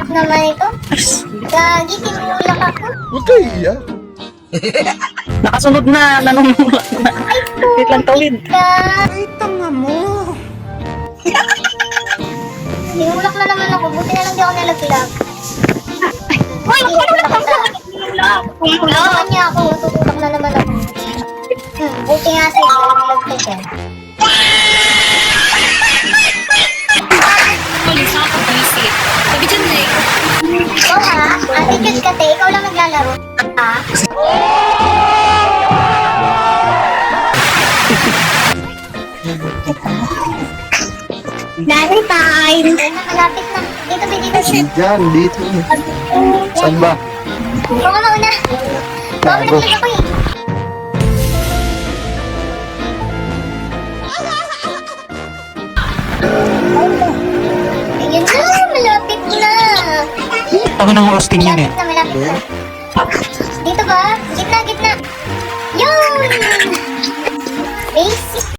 naman ito. Gagi, tinulak ako. Huwag kayo iiyak. Nakasunod na, nanunulak na. Wait lang, tawid. Ay, tanga mo. Tinulak na naman ako. Buti na lang di ako nalaglag. Hoy, Tinulak ako ka. Tinulak niya ako. Tutulak na naman ako. Buti nga sa'yo. Nalaglag ka siya. Police ako, visit. Sabi dyan na eh. Ikaw ha? Attitude ka, te. Ikaw lang naglalaro. Ha? Nanay time! Ay, nakalapit na. Dito, be, dito. Diyan, dito. Saan ba? Ikaw nga mauna. Ikaw mo naglag ako eh. Ayun na, malapit na. Ako nang hosting yun eh. Malapit na, malapit na. Dito ba? Gitna, gitna. Yun!